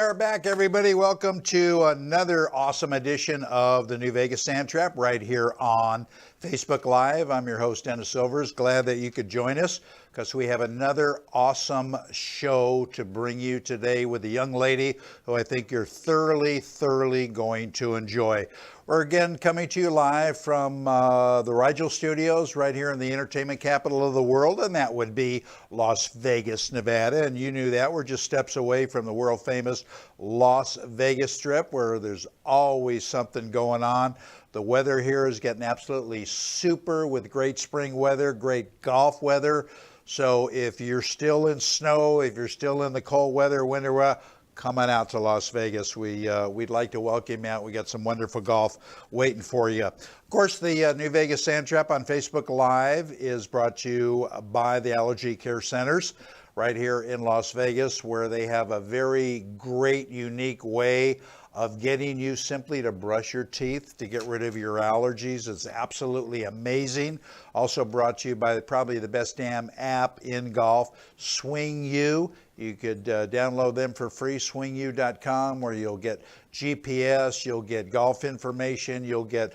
are back, everybody. Welcome to another awesome edition of the New Vegas Sand Trap right here on Facebook Live. I'm your host, Dennis Silvers. Glad that you could join us because we have another awesome show to bring you today with a young lady who I think you're thoroughly going to enjoy. We're again coming to you live from the Rigel Studios right here in the entertainment capital of the world, and that would be Las Vegas, Nevada. And you knew that. We're just steps away from the world famous Las Vegas Strip, where there's always something going on. The weather here is getting absolutely super with great spring weather, great golf weather. So if you're still in snow, if you're still in the cold weather, winter weather, come on out to Las Vegas. We'd like to welcome you out. We got some wonderful golf waiting for you. Of course, the New Vegas Sand Trap on Facebook Live is brought to you by the Allergy Care Centers right here in Las Vegas, where they have a very great, unique way of getting you simply to brush your teeth to get rid of your allergies. It's absolutely amazing. Also brought to you by probably the best damn app in golf, Swing U. You could download them for free, swingu.com, where you'll get GPS, you'll get golf information, you'll get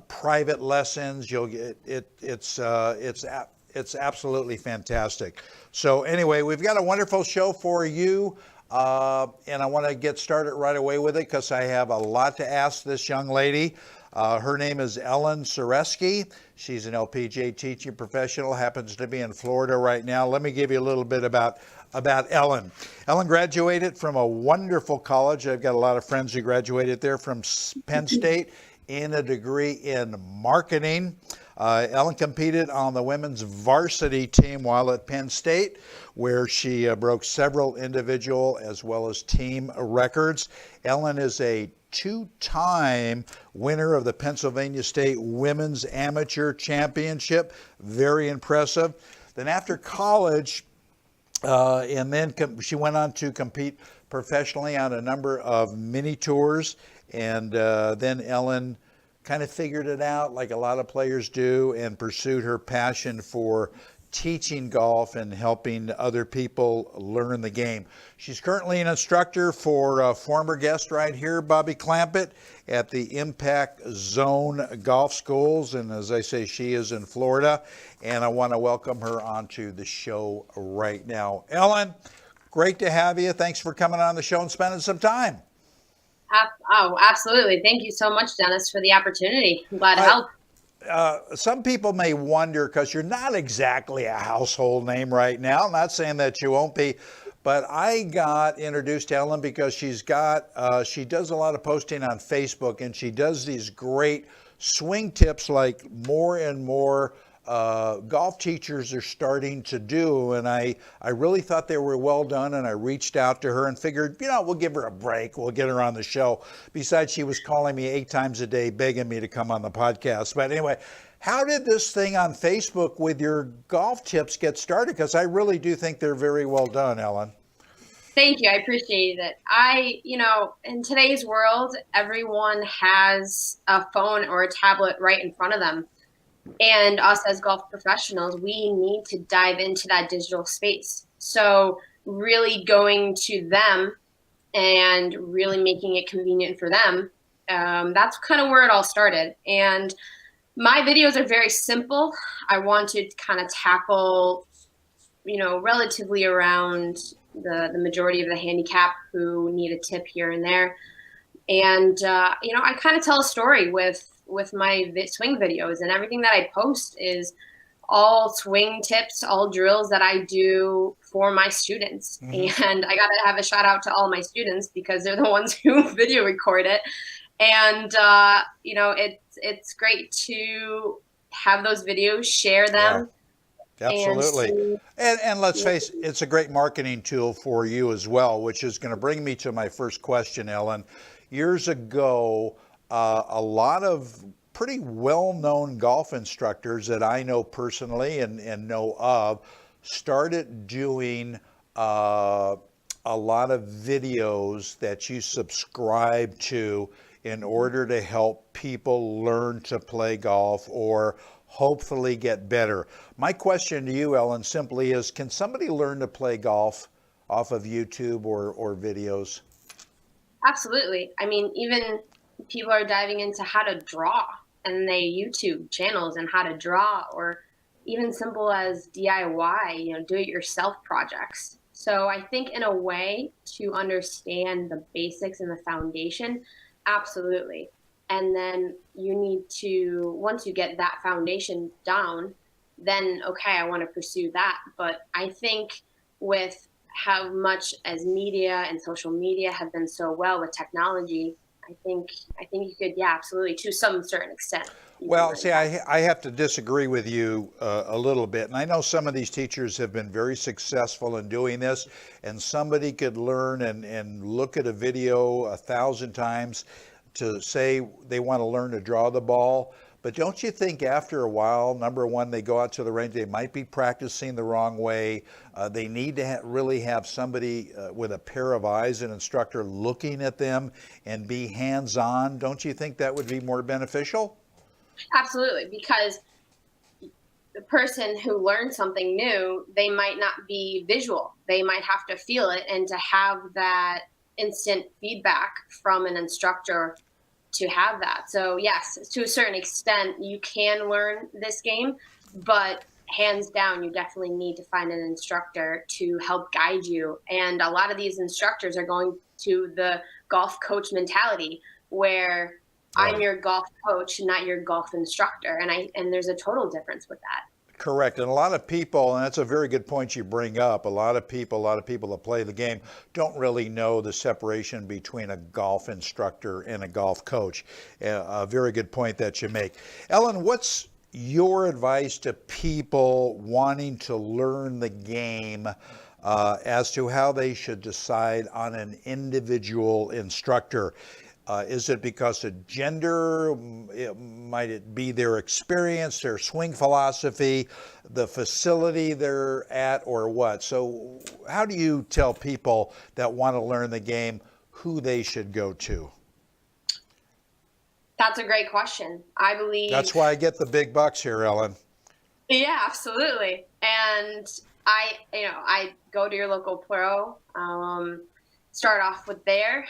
private lessons. You'll get it's absolutely fantastic. So anyway, we've got a wonderful show for you. And I want to get started right away with it because I have a lot to ask this young lady. Her name is Ellen Saresky. She's an LPGA teaching professional, happens to be in Florida right now. Let me give you a little bit about Ellen. Ellen graduated from a wonderful college. I've got a lot of friends who graduated there from Penn State in a degree in marketing. Ellen competed on the women's varsity team while at Penn State, where she broke several individual as well as team records. Ellen is a two-time winner of the Pennsylvania State Women's Amateur Championship. Very impressive. Then after college, and then she went on to compete professionally on a number of mini tours. And then Ellen kind of figured it out like a lot of players do and pursued her passion for teaching golf and helping other people learn the game. She's currently an instructor for a former guest right here, Bobby Clampett, at the Impact Zone Golf Schools. And as I say, she is in Florida. And I want to welcome her onto the show right now. Ellen, great to have you. Thanks for coming on the show and spending some time. Oh, absolutely. Thank you so much, Dennis, for the opportunity. I'm glad to help. Some people may wonder, because you're not exactly a household name right now. I'm not saying that you won't be, but I got introduced to Ellen because she does a lot of posting on Facebook, and she does these great swing tips like more and more golf teachers are starting to do. And I really thought they were well done, and I reached out to her and figured, we'll give her a break. We'll get her on the show. Besides, she was calling me 8 times a day, begging me to come on the podcast. But anyway, how did this thing on Facebook with your golf tips get started? Because I really do think they're very well done, Ellen. Thank you. I appreciate it. In today's world, everyone has a phone or a tablet right in front of them. And us as golf professionals, we need to dive into that digital space. So really going to them and really making it convenient for them, that's kind of where it all started. And my videos are very simple. I wanted to kind of tackle, relatively around the majority of the handicap who need a tip here and there. And, I kind of tell a story with my swing videos, and everything that I post is all swing tips, all drills that I do for my students. Mm-hmm. And I got to have a shout out to all my students because they're the ones who video record it. And, it's great to have those videos, share them. Yeah. Absolutely. And let's face it, it's a great marketing tool for you as well, which is going to bring me to my first question, Ellen. Years ago, a lot of pretty well-known golf instructors that I know personally and know of started doing a lot of videos that you subscribe to in order to help people learn to play golf or hopefully get better. My question to you, Ellen, simply is, can somebody learn to play golf off of YouTube or videos? Absolutely. I mean, even people are diving into how to draw, and they YouTube channels and how to draw, or even simple as DIY, do it yourself projects. So I think in a way to understand the basics and the foundation, absolutely. And then you need to, once you get that foundation down, then okay, I want to pursue that. But I think with how much as media and social media have been so well with technology, I think you could, yeah, absolutely, to some certain extent, you can Well, learn see, that. I have to disagree with you a little bit. And I know some of these teachers have been very successful in doing this, and somebody could learn and look at a video 1,000 times to say they want to learn to draw the ball. But don't you think after a while, number one, they go out to the range, they might be practicing the wrong way. They need to really have somebody with a pair of eyes, an instructor looking at them and be hands on. Don't you think that would be more beneficial? Absolutely, because the person who learns something new, they might not be visual. They might have to feel it, and to have that instant feedback from an instructor to have that. So yes, to a certain extent, you can learn this game, but hands down, you definitely need to find an instructor to help guide you. And a lot of these instructors are going to the golf coach mentality, where I'm Right. your golf coach, not your golf instructor. And there's a total difference with that. Correct. And a lot of people, and that's a very good point you bring up, a lot of people that play the game don't really know the separation between a golf instructor and a golf coach. A very good point that you make. Ellen, what's your advice to people wanting to learn the game as to how they should decide on an individual instructor? Is it because of gender? Might it be their experience, their swing philosophy, the facility they're at, or what? So, how do you tell people that want to learn the game who they should go to? That's a great question. I believe, That's why I get the big bucks here, Ellen. yeah, absolutely. And I go to your local pro. Start off with there.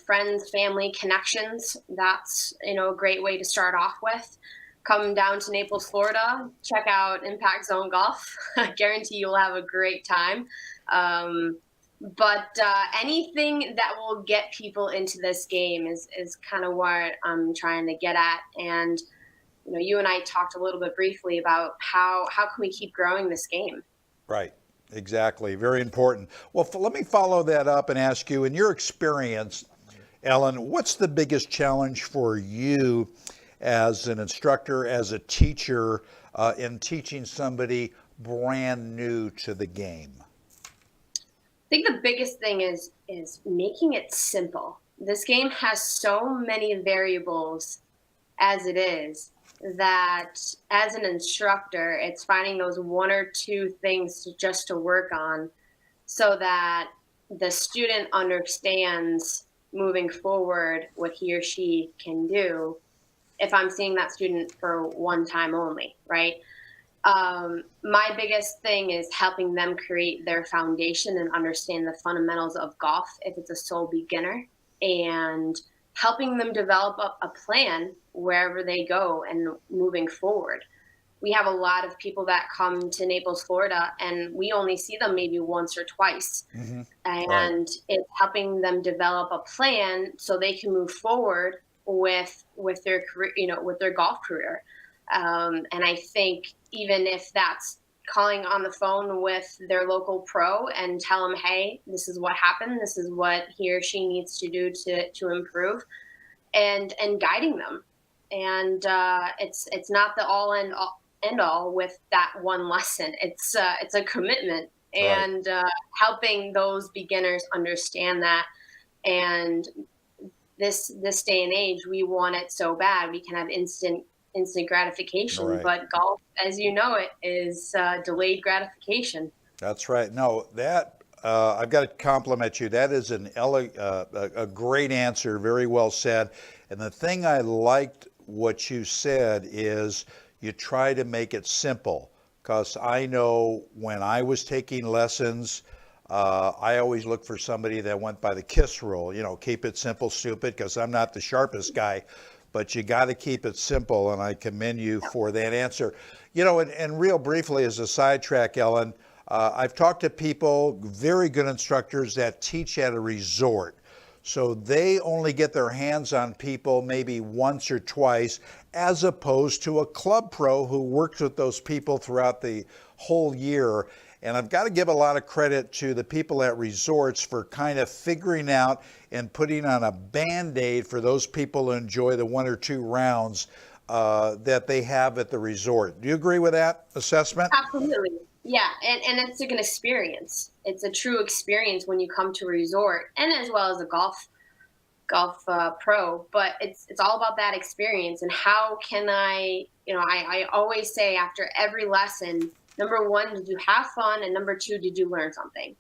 Friends, family, connections. That's a great way to start off with. Come down to Naples, Florida. Check out Impact Zone Golf. I guarantee you'll have a great time. But anything that will get people into this game is kind of what I'm trying to get at. And you and I talked a little bit briefly about how can we keep growing this game. Right. Exactly. Very important. Well, let me follow that up and ask you, in your experience, Ellen, what's the biggest challenge for you as an instructor, as a teacher, in teaching somebody brand new to the game? I think the biggest thing is making it simple. This game has so many variables as it is, that as an instructor, it's finding those one or two things just to work on, so that the student understands moving forward what he or she can do if I'm seeing that student for one time only, right? My biggest thing is helping them create their foundation and understand the fundamentals of golf if it's a sole beginner, and helping them develop a plan wherever they go and moving forward. We have a lot of people that come to Naples, Florida, and we only see them maybe once or twice. Hmm. Right. And it's helping them develop a plan so they can move forward with their career, with their golf career. And I think even if that's calling on the phone with their local pro and tell them, hey, this is what happened, this is what he or she needs to do to improve, and guiding them. And it's not the end all with that one lesson. It's a commitment, Right. and helping those beginners understand that. And this day and age, we want it so bad. We can have instant gratification, Right. but golf, as you know it, is delayed gratification. That's right. No, that I've got to compliment you. That is a great answer. Very well said. And the thing I liked what you said is you try to make it simple. Because I know when I was taking lessons, I always look for somebody that went by the KISS rule, keep it simple, stupid, because I'm not the sharpest guy, but you got to keep it simple, and I commend you for that answer. And real briefly as a sidetrack, Ellen, I've talked to people, very good instructors that teach at a resort. So they only get their hands on people maybe once or twice, as opposed to a club pro who works with those people throughout the whole year. And I've got to give a lot of credit to the people at resorts for kind of figuring out and putting on a Band-Aid for those people who enjoy the 1 or 2 rounds that they have at the resort. Do you agree with that assessment? Absolutely. Yeah, and it's like an experience. It's a true experience when you come to a resort, and as well as a golf pro. But it's all about that experience, and how can I always say after every lesson, number 1, did you have fun, and number 2, did you learn something?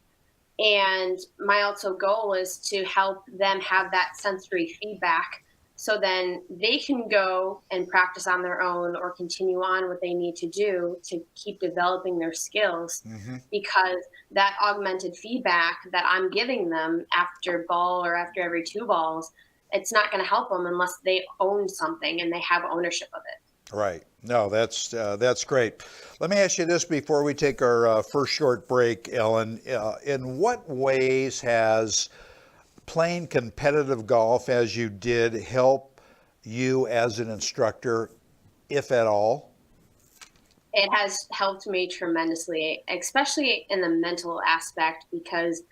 And my also goal is to help them have that sensory feedback, so then they can go and practice on their own or continue on what they need to do to keep developing their skills. Because that augmented feedback that I'm giving them after ball or after every 2 balls, it's not going to help them unless they own something and they have ownership of it. Right. No, that's great. Let me ask you this before we take our first short break, Ellen. In what ways has playing competitive golf as you did help you as an instructor, if at all? It has helped me tremendously, especially in the mental aspect, because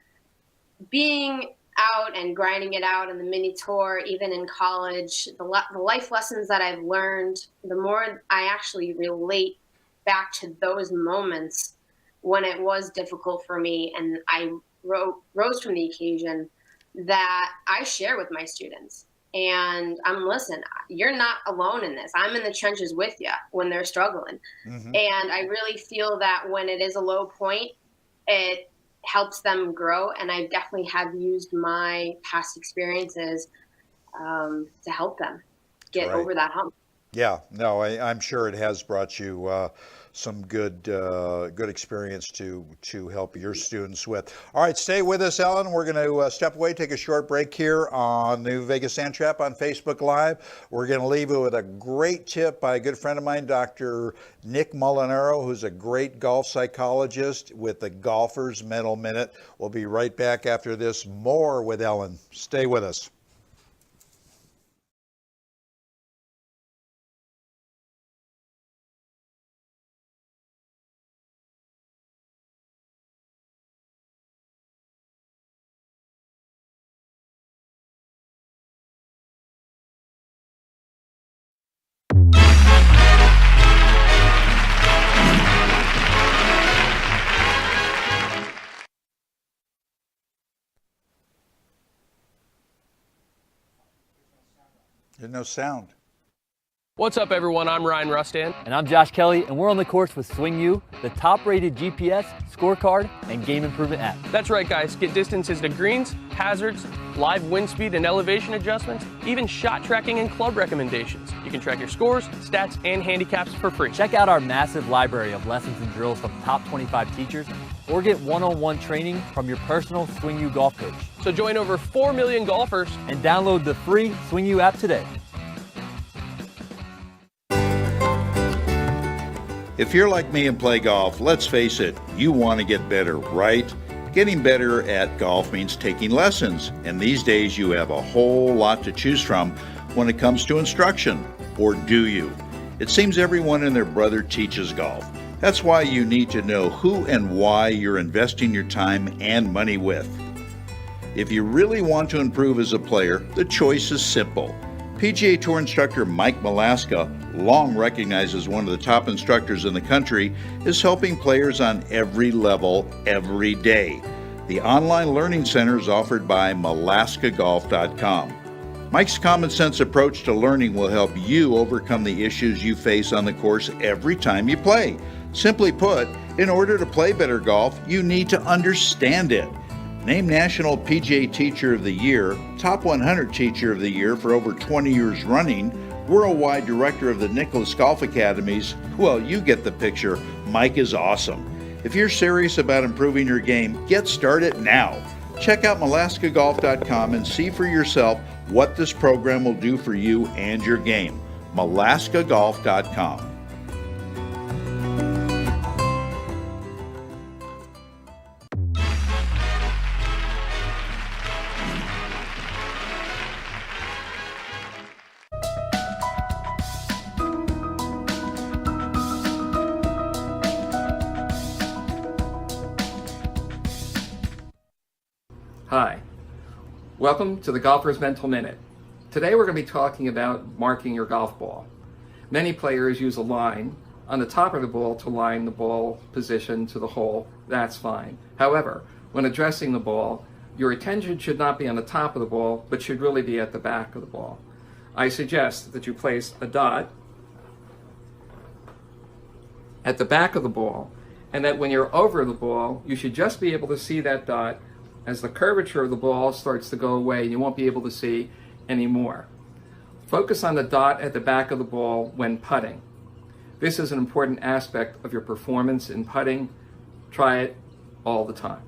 being out and grinding it out in the mini tour, even in college, the life lessons that I've learned, the more I actually relate back to those moments when it was difficult for me and I rose from the occasion, that I share with my students. And listen, you're not alone in this. I'm in the trenches with you when they're struggling. And I really feel that when it is a low point, it helps them grow. And I definitely have used my past experiences to help them get over that hump. Yeah, no, I'm sure it has brought you some good experience to help your students with. All right, stay with us, Ellen. We're going to step away, take a short break here on New Vegas Sand Trap on Facebook Live. We're going to leave you with a great tip by a good friend of mine, Dr. Nick Molinaro, who's a great golf psychologist with the Golfer's Mental Minute. We'll be right back after this. More with Ellen. Stay with us. There's no sound. What's up, everyone? I'm Ryan Rustan. And I'm Josh Kelly, and we're on the course with Swing U, the top-rated GPS, scorecard, and game improvement app. That's right, guys. Get distances to greens, hazards, live wind speed and elevation adjustments, even shot tracking and club recommendations. You can track your scores, stats, and handicaps for free. Check out our massive library of lessons and drills from top 25 teachers, or get one-on-one training from your personal Swing U golf coach. So join over 4 million golfers and download the free Swing U app today. If you're like me and play golf, let's face it, you want to get better, right? Getting better at golf means taking lessons, and these days you have a whole lot to choose from when it comes to instruction. Or do you? It seems everyone and their brother teaches golf. That's why you need to know who and why you're investing your time and money with. If you really want to improve as a player, the choice is simple. PGA Tour instructor Mike Malaska, long recognized as one of the top instructors in the country, is helping players on every level, every day. The online learning center is offered by MalaskaGolf.com. Mike's common sense approach to learning will help you overcome the issues you face on the course every time you play. Simply put, in order to play better golf, you need to understand it. Named National PGA Teacher of the Year, Top 100 Teacher of the Year for over 20 years running, Worldwide Director of the Nicklaus Golf Academies, well, you get the picture. Mike is awesome. If you're serious about improving your game, get started now. Check out MalaskaGolf.com and see for yourself what this program will do for you and your game. MalaskaGolf.com. Hi, welcome to the Golfer's Mental Minute. Today we're going to be talking about marking your golf ball. Many players use a line on the top of the ball to line the ball position to the hole. That's fine. However, when addressing the ball, your attention should not be on the top of the ball, but should really be at the back of the ball. I suggest that you place a dot at the back of the ball, and that when you're over the ball, you should just be able to see that dot as the curvature of the ball starts to go away. You won't be able to see anymore. Focus on the dot at the back of the ball when putting. This is an important aspect of your performance in putting. Try it all the time.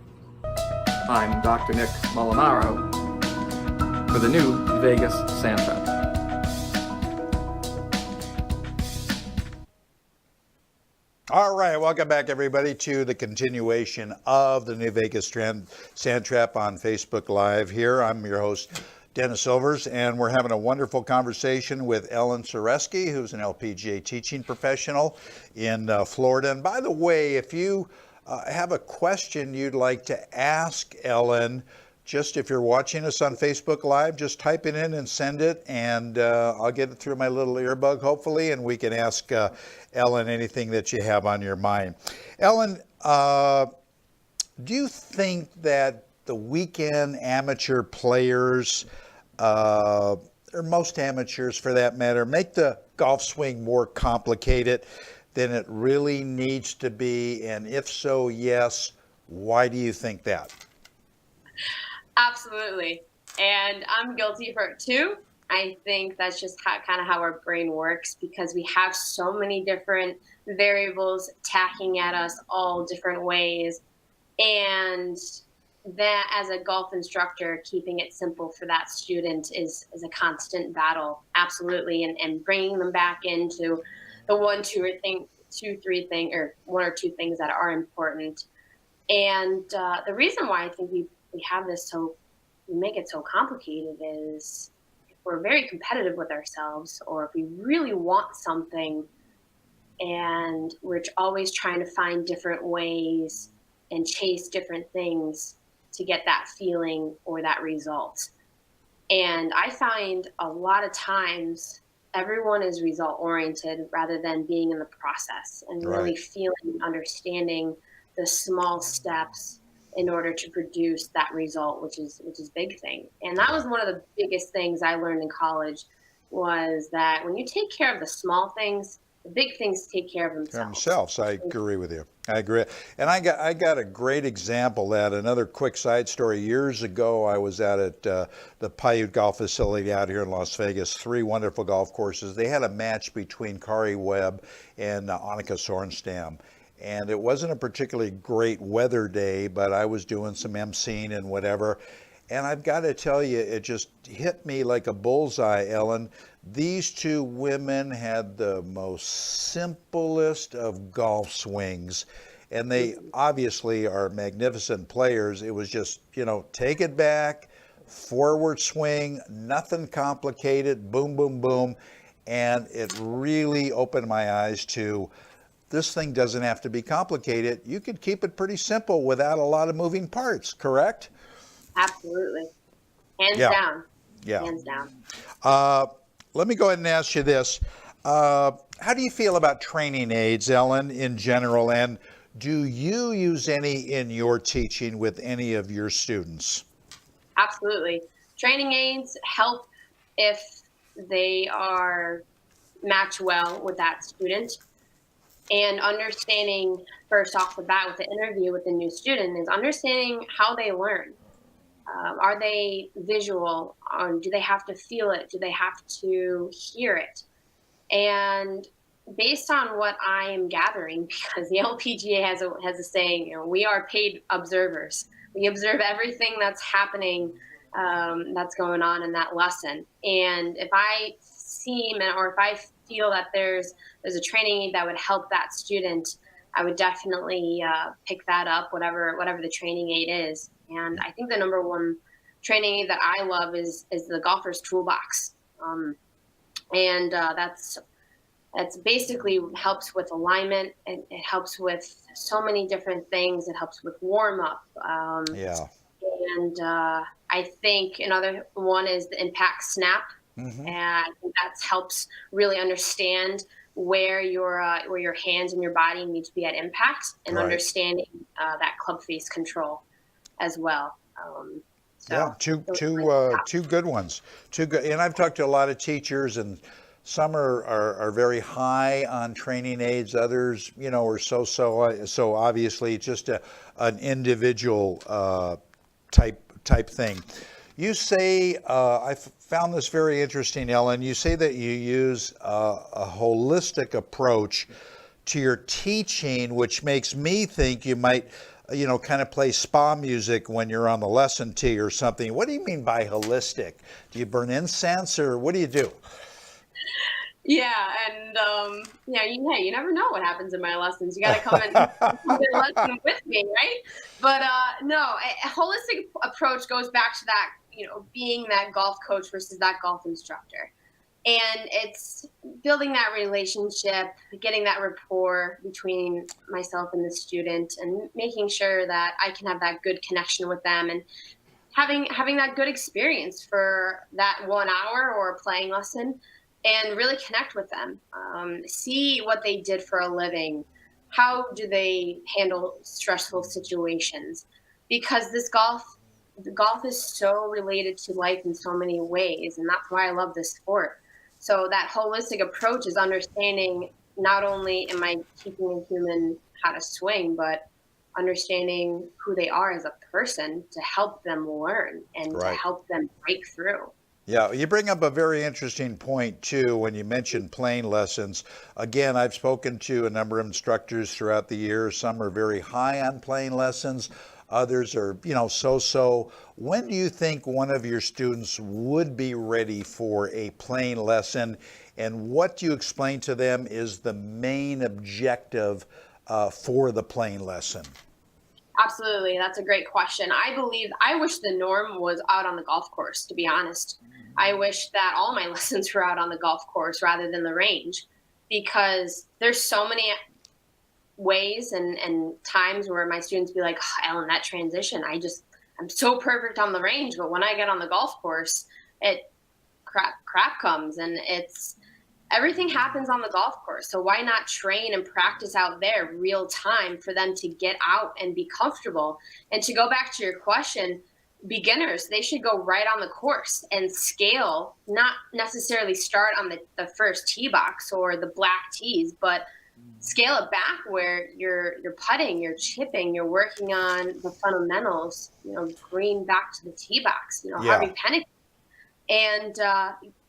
I'm Dr. Nick Molinaro for the new Vegas Sand Trap. All right, welcome back everybody to the continuation of the New Vegas Sand Trap on Facebook Live here. I'm your host, Dennis Silvers, and we're having a wonderful conversation with Ellen Sareski, who's an LPGA teaching professional in Florida. And by the way, if you have a question you'd like to ask Ellen, just if you're watching us on Facebook Live, just type it in and send it, and I'll get it through my little earbug, hopefully, and we can ask Ellen anything that you have on your mind. Ellen, do you think that the weekend amateur players, or most amateurs for that matter, make the golf swing more complicated than it really needs to be? And if so, yes, why do you think that? Absolutely. And I'm guilty for it too. I think that's just kind of how our brain works, because we have so many different variables attacking at us all different ways. And that, as a golf instructor, keeping it simple for that student is a constant battle. Absolutely. And bringing them back into the one or two things that are important. And the reason why I think we have this we make it so complicated is if we're very competitive with ourselves, or if we really want something and we're always trying to find different ways and chase different things to get that feeling or that result. And I find a lot of times everyone is result oriented rather than being in the process and really feeling and understanding the small steps in order to produce that result, which is big thing. And that was one of the biggest things I learned in college, was that when you take care of the small things, the big things take care of themselves. I agree with you. I agree. And I got a great example of that. Another quick side story. Years ago, I was out at the Paiute Golf Facility out here in Las Vegas, 3 wonderful golf courses. They had a match between Kari Webb and Annika Sorenstam. And it wasn't a particularly great weather day, but I was doing some emceeing and whatever. And I've got to tell you, it just hit me like a bullseye, Ellen. These 2 women had the most simplest of golf swings. And they obviously are magnificent players. It was just, take it back, forward swing, nothing complicated, boom, boom, boom. And it really opened my eyes to, this thing doesn't have to be complicated. You could keep it pretty simple without a lot of moving parts, correct? Absolutely. Hands down. Yeah. Hands down. Let me go ahead and ask you this. How do you feel about training aids, Ellen, in general? And do you use any in your teaching with any of your students? Absolutely. Training aids help if they are matched well with that student. And understanding first off the bat with the interview with the new student is understanding how they learn. Are they visual? Do they have to feel it? Do they have to hear it? And based on what I am gathering, because the LPGA has a saying, we are paid observers. We observe everything that's happening, that's going on in that lesson. And if I or if I feel that there's a training aid that would help that student, I would definitely pick that up, whatever the training aid is. And I think the number one training aid that I love is the golfer's toolbox, and that's basically helps with alignment. It helps with so many different things. It helps with warm up. Yeah. And I think another one is the impact snap. Mm-hmm. And I think that helps really understand where your hands and your body need to be at impact, and Right. understanding that club face control as well. Yeah, two good ones. Two good, and I've talked to a lot of teachers, and some are very high on training aids. Others, are so. So obviously, it's just an individual type thing. You say, I found this very interesting, Ellen. You say that you use a holistic approach to your teaching, which makes me think you might, kind of play spa music when you're on the lesson tee or something. What do you mean by holistic? Do you burn incense, or what do you do? Yeah, and you never know what happens in my lessons. You got to come and do the lesson with me, right? But no, a holistic approach goes back to that, being that golf coach versus that golf instructor. And it's building that relationship, getting that rapport between myself and the student, and making sure that I can have that good connection with them, and having that good experience for that 1 hour or a playing lesson, and really connect with them. See what they did for a living. How do they handle stressful situations? Because golf is so related to life in so many ways, and that's why I love this sport. So that holistic approach is understanding, not only am I teaching a human how to swing, but understanding who they are as a person, to help them learn and Right. to help them break through. Yeah, you bring up a very interesting point too when you mention playing lessons. Again, I've spoken to a number of instructors throughout the years. Some are very high on playing lessons. Others are, so-so. When do you think one of your students would be ready for a playing lesson? And what do you explain to them is the main objective for the playing lesson? Absolutely. That's a great question. I wish the norm was out on the golf course, to be honest. I wish that all my lessons were out on the golf course rather than the range, because there's so many ways and times where my students be like, oh, Ellen, that transition, I'm so perfect on the range, but when I get on the golf course, crap comes, and everything happens on the golf course. So why not train and practice out there real time for them to get out and be comfortable? And to go back to your question, beginners, they should go right on the course and scale, not necessarily start on the first tee box or the black tees, but scale it back where you're putting, you're chipping, you're working on the fundamentals, green back to the tee box, Yeah. Harvey Penick. And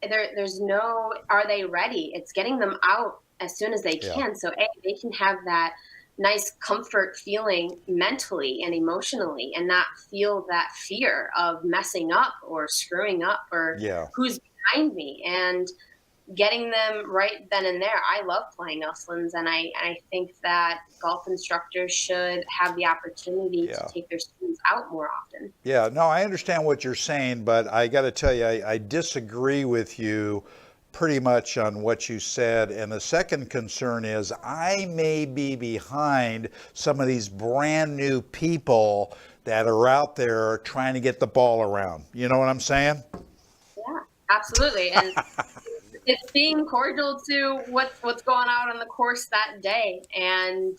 there's no, are they ready? It's getting them out as soon as they can. So they can have that nice comfort feeling mentally and emotionally, and not feel that fear of messing up or screwing up or who's behind me. And getting them right then and there. I love playing lessons, and I think that golf instructors should have the opportunity to take their students out more often. Yeah, no, I understand what you're saying, but I got to tell you, I disagree with you pretty much on what you said. And the second concern is I may be behind some of these brand new people that are out there trying to get the ball around. You know what I'm saying? Yeah, absolutely. And it's being cordial to what's going on the course that day, and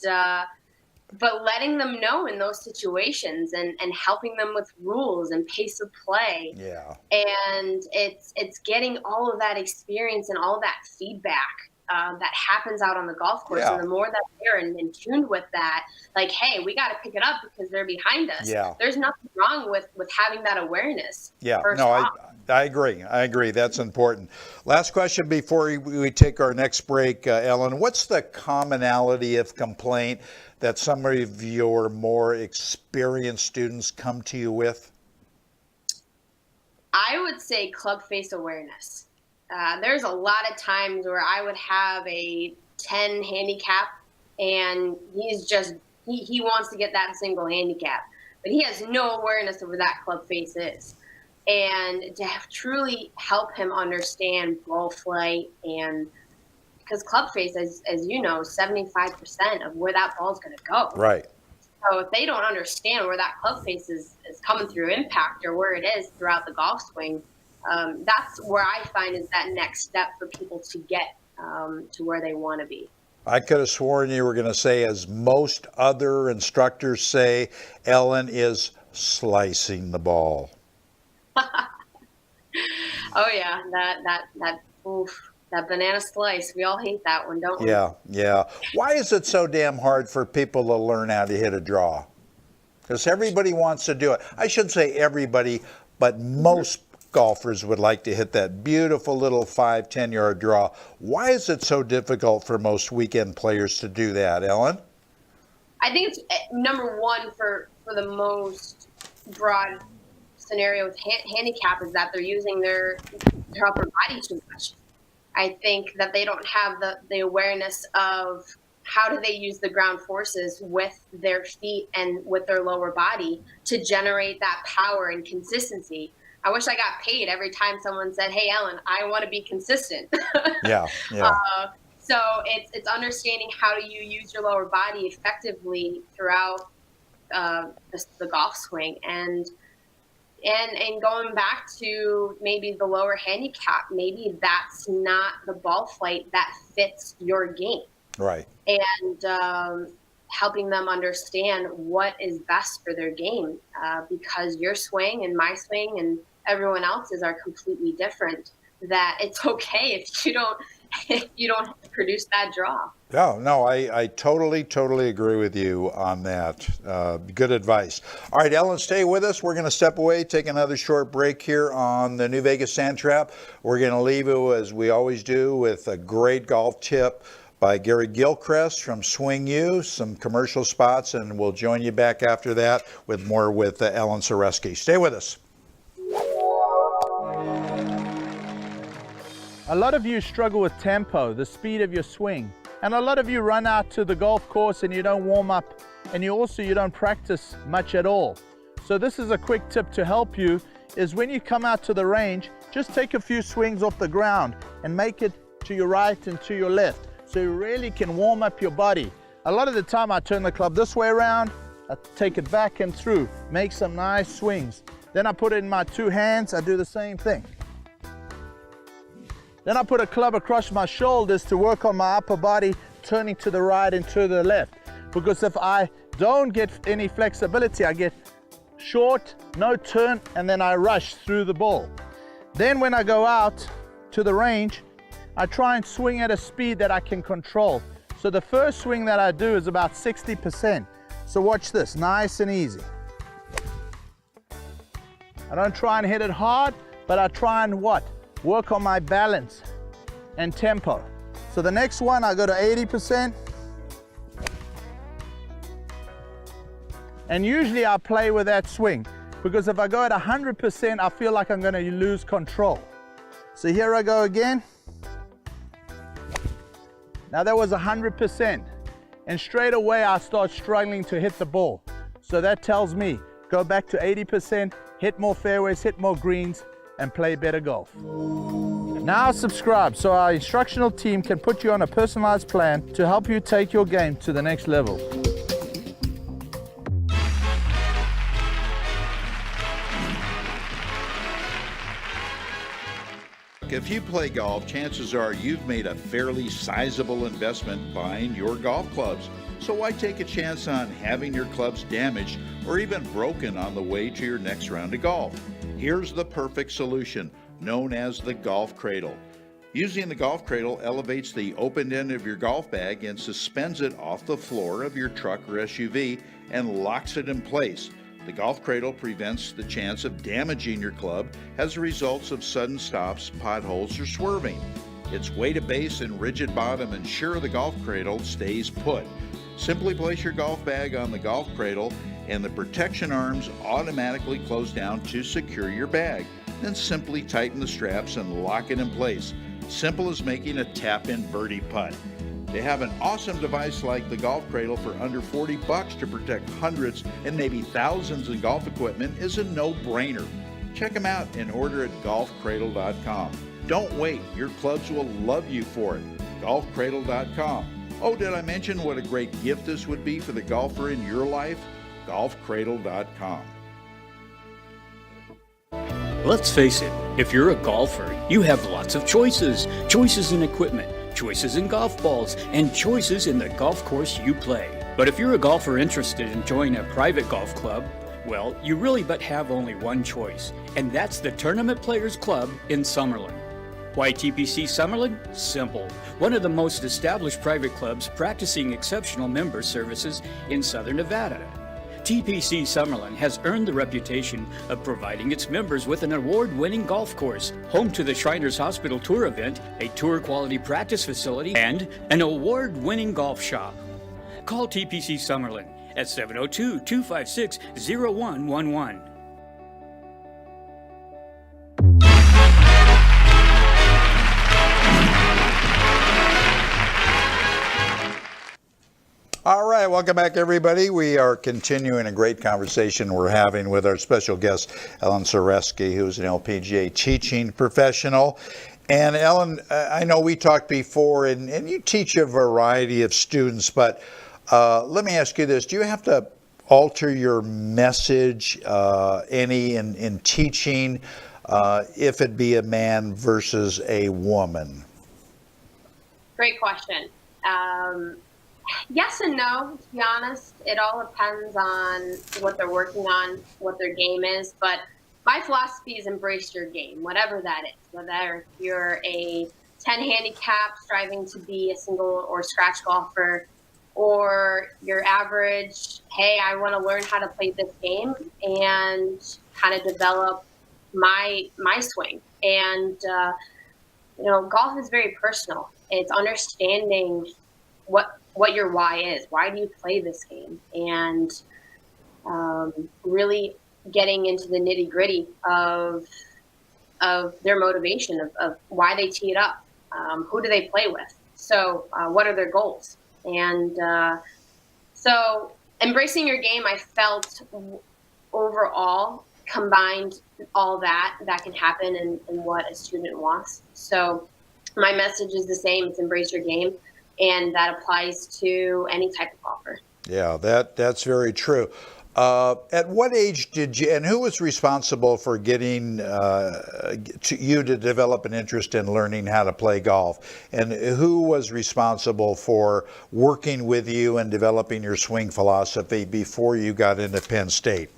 but letting them know in those situations, and helping them with rules and pace of play. Yeah. And it's getting all of that experience and all of that feedback that happens out on the golf course. Yeah. And the more that they're in tuned with that, like, hey, we got to pick it up because they're behind us. Yeah. There's nothing wrong with having that awareness. Yeah, first no, off. I agree. That's important. Last question before we take our next break, Ellen. What's the commonality of complaint that some of your more experienced students come to you with? I would say club face awareness. There's a lot of times where I would have a 10 handicap and he wants to get that single handicap, but he has no awareness of where that club face is. And to truly help him understand ball flight, and because club face, as you know, 75% of where that ball is going to go. Right. So if they don't understand where that club face is coming through impact or where it is throughout the golf swing, that's where I find is that next step for people to get to where they want to be. I could have sworn you were going to say, as most other instructors say, Ellen is slicing the ball. Oh yeah, that banana slice. We all hate that one, don't we? Yeah. Why is it so damn hard for people to learn how to hit a draw? Because everybody wants to do it. I shouldn't say everybody, but most golfers would like to hit that beautiful little 5-10 yard draw. Why is it so difficult for most weekend players to do that, Ellen? I think it's number one for the most broad scenario with handicap is that they're using their upper body too much. I think that they don't have the awareness of how do they use the ground forces with their feet and with their lower body to generate that power and consistency. I wish I got paid every time someone said, "Hey, Ellen, I want to be consistent." Yeah. So it's understanding how do you use your lower body effectively throughout the golf swing, and going back to maybe the lower handicap, maybe that's not the ball flight that fits your game. Right. And helping them understand what is best for their game, because your swing and my swing and everyone else's are completely different. That it's okay if you don't produce that draw. No, I totally agree with you on that. Good advice. All right, Ellen, stay with us. We're going to step away, take another short break here on the New Vegas Sand Trap. We're going to leave you, as we always do, with a great golf tip by Gary Gilchrist from Swing U, some commercial spots, and we'll join you back after that with more with Ellen Sareski. Stay with us. A lot of you struggle with tempo, the speed of your swing. And a lot of you run out to the golf course and you don't warm up, and you don't practice much at all. So this is a quick tip to help you, is when you come out to the range, just take a few swings off the ground and make it to your right and to your left, so you really can warm up your body. A lot of the time I turn the club this way around, I take it back and through, make some nice swings. Then I put it in my two hands, I do the same thing. Then I put a club across my shoulders to work on my upper body, turning to the right and to the left. Because if I don't get any flexibility, I get short, no turn, and then I rush through the ball. Then when I go out to the range, I try and swing at a speed that I can control. So the first swing that I do is about 60%. So watch this, nice and easy. I don't try and hit it hard, but I try and work on my balance and tempo. So the next one, I go to 80%. And usually I play with that swing, because if I go at 100%, I feel like I'm going to lose control. So here I go again. Now that was 100%. And straight away I start struggling to hit the ball. So that tells me, go back to 80%, hit more fairways, hit more greens, and play better golf. Now subscribe so our instructional team can put you on a personalized plan to help you take your game to the next level. If you play golf, chances are you've made a fairly sizable investment buying your golf clubs. So why take a chance on having your clubs damaged or even broken on the way to your next round of golf? Here's the perfect solution, known as the Golf Cradle. Using the Golf Cradle elevates the open end of your golf bag and suspends it off the floor of your truck or SUV and locks it in place. The Golf Cradle prevents the chance of damaging your club as a result of sudden stops, potholes, or swerving. Its weighted base and rigid bottom ensure the Golf Cradle stays put. Simply place your golf bag on the Golf Cradle and the protection arms automatically close down to secure your bag. Then simply tighten the straps and lock it in place. Simple as making a tap-in birdie putt. They have an awesome device like the Golf Cradle for under $40 to protect hundreds and maybe thousands in golf equipment is a no-brainer. Check them out and order at golfcradle.com. Don't wait, your clubs will love you for it. golfcradle.com. Oh, did I mention what a great gift this would be for the golfer in your life? golfcradle.com. Let's face it, if you're a golfer, you have lots of choices. Choices in equipment, choices in golf balls, and choices in the golf course you play. But if you're a golfer interested in joining a private golf club, well, you really but have only one choice, and that's the Tournament Players Club in Summerlin. Why TPC Summerlin? Simple. One of the most established private clubs practicing exceptional member services in Southern Nevada. TPC Summerlin has earned the reputation of providing its members with an award-winning golf course, home to the Shriners Hospital Tour event, a tour-quality practice facility, and an award-winning golf shop. Call TPC Summerlin at 702-256-0111. All right, welcome back, everybody. We are continuing a great conversation we're having with our special guest, Ellen Saresky, who's an LPGA teaching professional. And Ellen, I know we talked before, and you teach a variety of students, but let me ask you this. Do you have to alter your message any in teaching if it be a man versus a woman? Great question. Yes and no, to be honest. It all depends on what they're working on, what their game is. But my philosophy is embrace your game, whatever that is. Whether you're a 10 handicap striving to be a single or scratch golfer, or your average, hey, I want to learn how to play this game and kind of develop my swing. And, golf is very personal. It's understanding what your why is. Why do you play this game? And really getting into the nitty gritty of their motivation, of why they tee it up. Who do they play with? So what are their goals? And so embracing your game, I felt overall combined all that can happen in what a student wants. So my message is the same. It's embrace your game. And that applies to any type of golfer. Yeah, that's very true. At what age did you, and who was responsible for getting you to develop an interest in learning how to play golf? And who was responsible for working with you and developing your swing philosophy before you got into Penn State?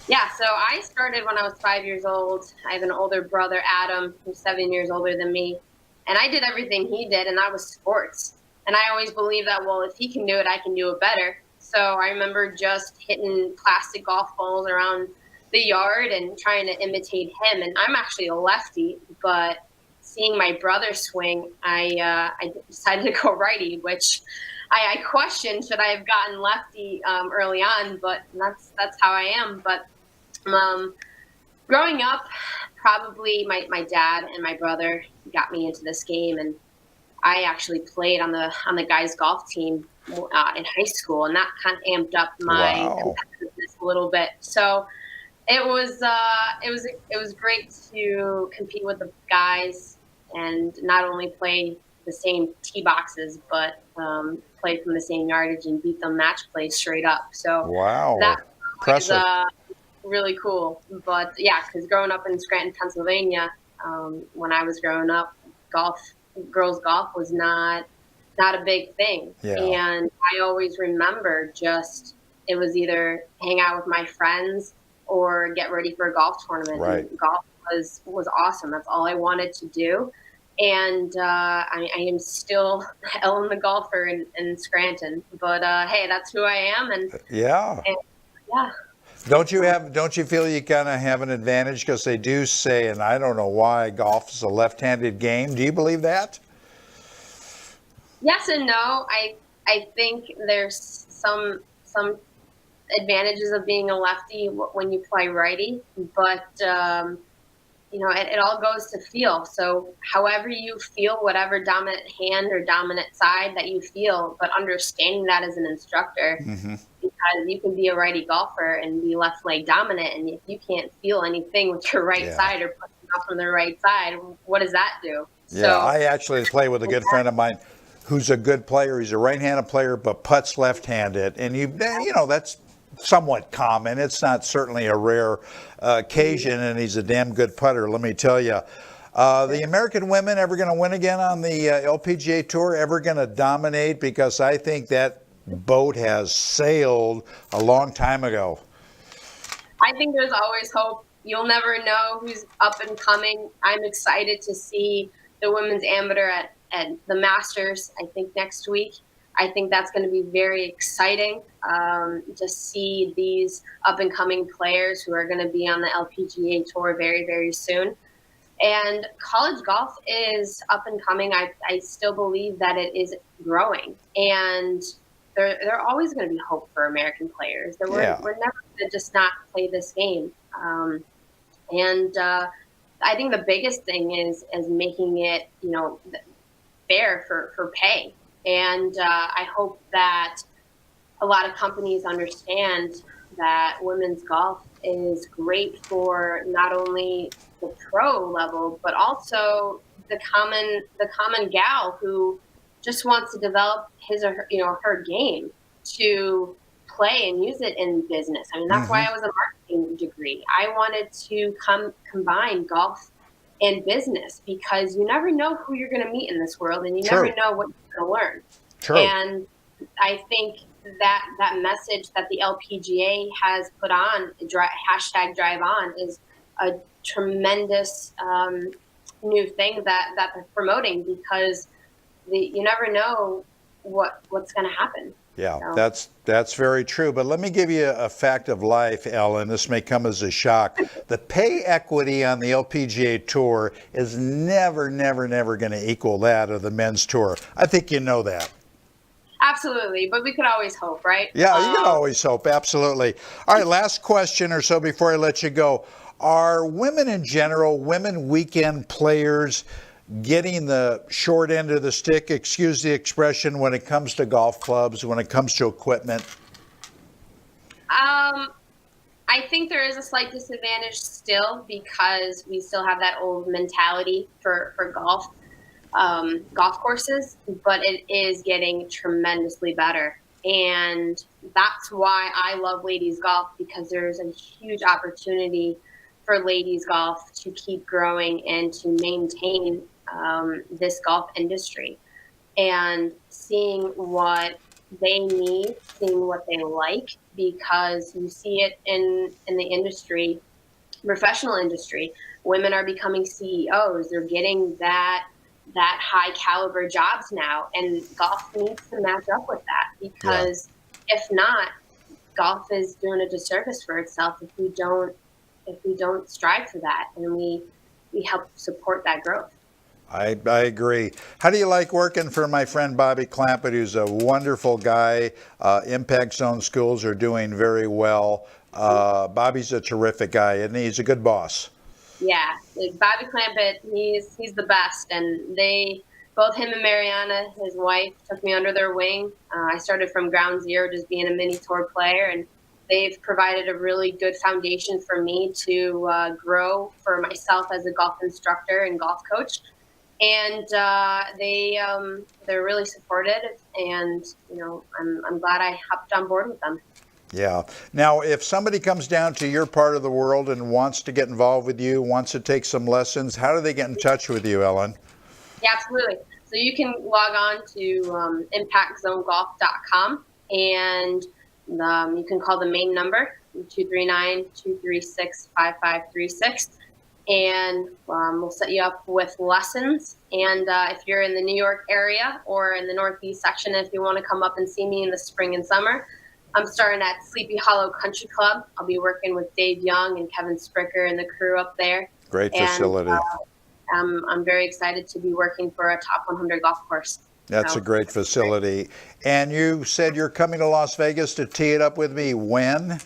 Yeah, so I started when I was 5 years old. I have an older brother, Adam, who's 7 years older than me. And I did everything he did, and that was sports. And I always believed that, well, if he can do it, I can do it better. So I remember just hitting plastic golf balls around the yard and trying to imitate him. And I'm actually a lefty, but seeing my brother swing, I decided to go righty, which I questioned, should I have gotten lefty early on, but that's how I am. But growing up, probably my dad and my brother got me into this game, and I actually played on the guys golf team in high school, and that kind of amped up my competitiveness a little bit. So it was great to compete with the guys and not only play the same tee boxes, but play from the same yardage and beat them match play straight up. So that was really cool. But yeah, because growing up in Scranton, Pennsylvania, when I was growing up, girls golf was not a big thing. Yeah. And I always remember it was either hang out with my friends or get ready for a golf tournament. Right. And golf was awesome. That's all I wanted to do. And I am still Ellen the golfer in Scranton. But hey, that's who I am. And yeah. Don't you feel you kind of have an advantage because they do say, and I don't know why, golf is a left-handed game. Do you believe that? Yes and no. I think there's some advantages of being a lefty when you play righty, but it all goes to feel. So however you feel, whatever dominant hand or dominant side that you feel, but understanding that as an instructor, because you can be a righty golfer and be left leg dominant, and if you can't feel anything with your right side or pushing off from the right side, what does that do? Yeah, I actually play with a good friend of mine who's a good player. He's a right-handed player, but putts left-handed, and that's somewhat common. It's not certainly a rare occasion, and he's a damn good putter, let me tell you. The American women ever going to win again on the LPGA Tour? Ever going to dominate? Because I think that boat has sailed a long time ago. I think there's always hope. You'll never know who's up and coming. I'm excited to see the women's amateur at the Masters, I think next week. I think that's going to be very exciting to see these up-and-coming players who are going to be on the LPGA Tour very, very soon. And college golf is up-and-coming. I still believe that it is growing. And there always going to be hope for American players. We're never going to just not play this game. I think the biggest thing is making it, fair for pay. And I hope that a lot of companies understand that women's golf is great for not only the pro level, but also the common gal who just wants to develop his or her game to play and use it in business. I mean, that's why I was a marketing degree. I wanted to combine golf and business, because you never know who you're going to meet in this world, and you never know what you're going to learn. True. And I think that message that the LPGA has put on, hashtag Drive On, is a tremendous new thing that they're promoting, because you never know what's going to happen. Yeah, that's very true. But let me give you a fact of life, Ellen. This may come as a shock. The pay equity on the LPGA Tour is never going to equal that of the men's tour. I think you know that. Absolutely, but we could always hope, right? Yeah, you can always hope, absolutely. All right, last question or so before I let you go. Are women in general, women weekend players, getting the short end of the stick, excuse the expression, when it comes to golf clubs, when it comes to equipment? I think there is a slight disadvantage still, because we still have that old mentality for golf courses, but it is getting tremendously better. And that's why I love ladies golf, because there's a huge opportunity for ladies golf to keep growing and to maintain this golf industry, and seeing what they need, seeing what they like, because you see it in the industry, professional industry. Women are becoming CEOs. They're getting that high caliber jobs now, and golf needs to match up with that, because if not, golf is doing a disservice for itself if we don't strive for that and we help support that growth. I agree. How do you like working for my friend Bobby Clampett, who's a wonderful guy? Impact Zone schools are doing very well. Bobby's a terrific guy, and he's a good boss. Yeah, Bobby Clampett, he's the best, and both him and Mariana, his wife, took me under their wing. I started from ground zero, just being a mini tour player, and they've provided a really good foundation for me to grow for myself as a golf instructor and golf coach. And they're really supportive, and I'm glad I hopped on board with them. Yeah. Now, if somebody comes down to your part of the world and wants to get involved with you, wants to take some lessons, how do they get in touch with you, Ellen? Yeah, absolutely. So you can log on to impactzonegolf.com, and you can call the main number, 239-236-5536. And we'll set you up with lessons. And if you're in the New York area or in the Northeast section, if you want to come up and see me in the spring and summer, I'm starting at Sleepy Hollow Country Club. I'll be working with Dave Young and Kevin Spricker and the crew up there. Great facility. And I'm very excited to be working for a top 100 golf course. That's a great facility. And you said you're coming to Las Vegas to tee it up with me when?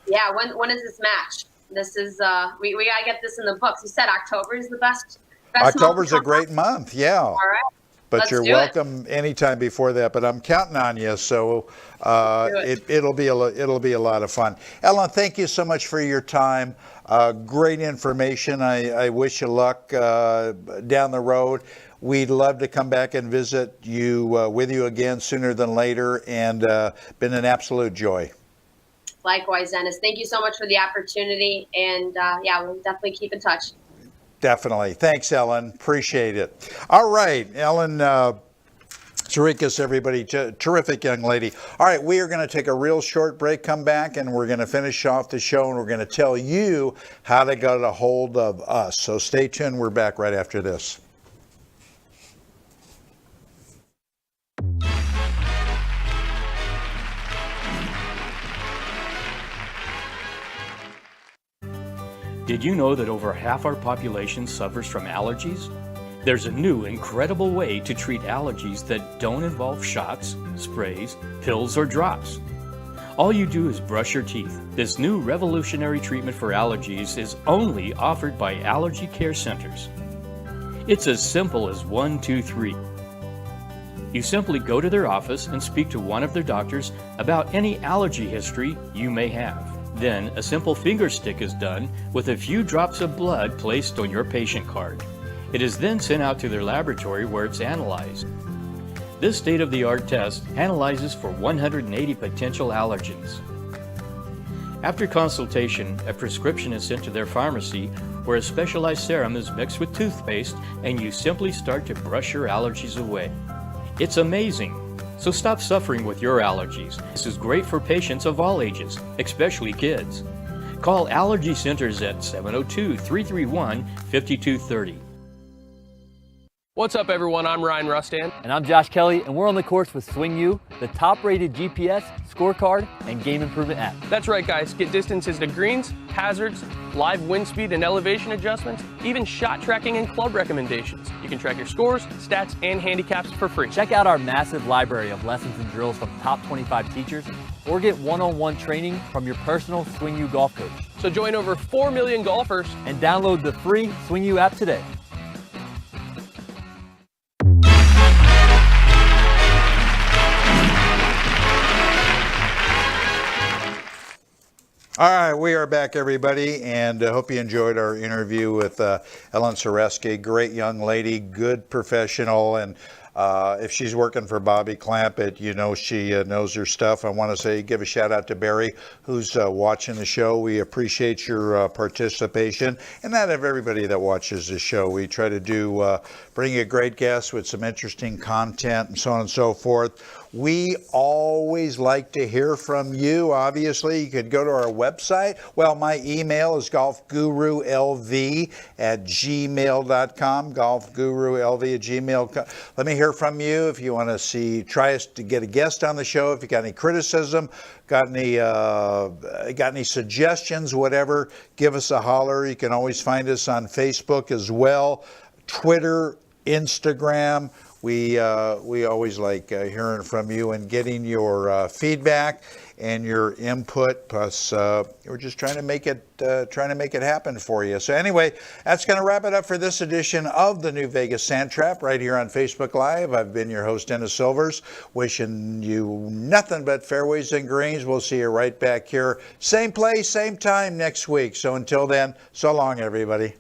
Yeah, when is this match? This is, we gotta get this in the books. You said October is the best October's month a great month, yeah. All right. But Let's you're do it. welcome anytime before that. But I'm counting on you, so it'll be a lot of fun. Ellen, thank you so much for your time. Great information. I wish you luck down the road. We'd love to come back and visit you with you again sooner than later, and been an absolute joy. Likewise, Dennis. Thank you so much for the opportunity, and yeah, we'll definitely keep in touch. Definitely. Thanks, Ellen. Appreciate it. All right, Ellen Sirikas, everybody. Terrific young lady. All right, we are going to take a real short break, come back, and we're going to finish off the show, and we're going to tell you how to get a hold of us. So stay tuned. We're back right after this. Did you know that over half our population suffers from allergies? There's a new, incredible way to treat allergies that don't involve shots, sprays, pills, or drops. All you do is brush your teeth. This new revolutionary treatment for allergies is only offered by Allergy Care Centers. It's as simple as 1, 2, 3. You simply go to their office and speak to one of their doctors about any allergy history you may have. Then a simple finger stick is done with a few drops of blood placed on your patient card. It is then sent out to their laboratory where it's analyzed. This state-of-the-art test analyzes for 180 potential allergens. After consultation, a prescription is sent to their pharmacy where a specialized serum is mixed with toothpaste, and you simply start to brush your allergies away. It's amazing. So stop suffering with your allergies. This is great for patients of all ages, especially kids. Call Allergy Centers at 702-331-5230. What's up, everyone? I'm Ryan Rustan. And I'm Josh Kelly, and we're on the course with Swing U, the top-rated GPS, scorecard, and game improvement app. That's right, guys. Get distances to greens, hazards, live wind speed and elevation adjustments, even shot tracking and club recommendations. You can track your scores, stats, and handicaps for free. Check out our massive library of lessons and drills from top 25 teachers, or get one-on-one training from your personal Swing U golf coach. So join over 4 million golfers And download the free Swing U app today. All right, we are back, everybody, and I hope you enjoyed our interview with Ellen Sareski. Great young lady, good professional, and if she's working for Bobby Clampett, you know she knows her stuff. I want to say give a shout out to Barry, who's watching the show. We appreciate your participation, and that of everybody that watches the show. We try to bring you great guests with some interesting content and so on and so forth. We always like to hear from you. Obviously, you could go to our website. Well, my email is golfgurulv@gmail.com, golfgurulv@gmail.com. Let me hear from you if you want to try us to get a guest on the show. If you got any criticism, got any suggestions, whatever, give us a holler. You can always find us on Facebook as well, Twitter, Instagram. We always like hearing from you and getting your feedback and your input. Plus, we're just trying to make it happen for you. So anyway, that's going to wrap it up for this edition of the New Vegas Sand Trap right here on Facebook Live. I've been your host, Dennis Silvers, wishing you nothing but fairways and greens. We'll see you right back here, same place, same time next week. So until then, so long, everybody.